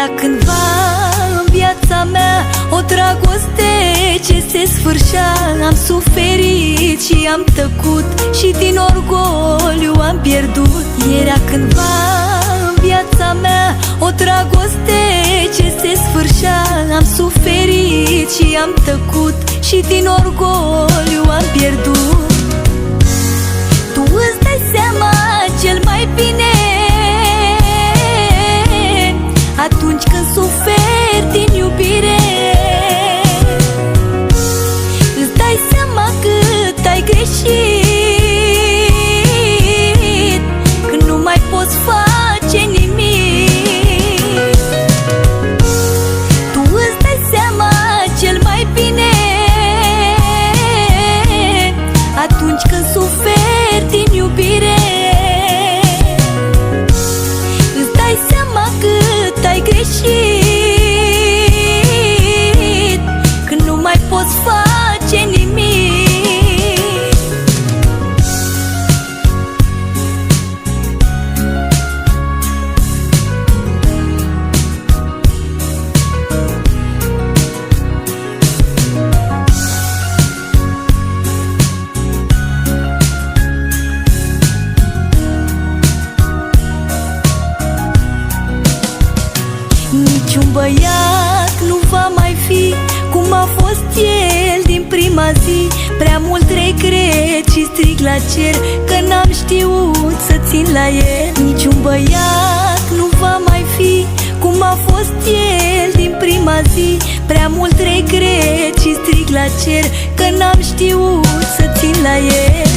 Era cândva în viața mea o dragoste ce se sfârșea. Am suferit și am tăcut și din orgoliu am pierdut. Era cândva în viața mea o dragoste ce se sfârșea. Am suferit și am tăcut și din orgoliu am pierdut. Tu îți dai seama cel mai bine atunci când suferi din iubire. Îți dai seama cât ai greșit când nu mai poți face nimic. Tu îți dai seama cel mai bine atunci când suferi din iubire. Îți dai seama cât ai greșit când nu mai poți face nimic. Niciun băiat nu va mai fi cum a fost el din prima zi. Prea mult regret și strig la cer că n-am știut să țin la el. Niciun băiat nu va mai fi cum a fost el din prima zi. Prea mult regret și strig la cer că n-am știut să țin la el.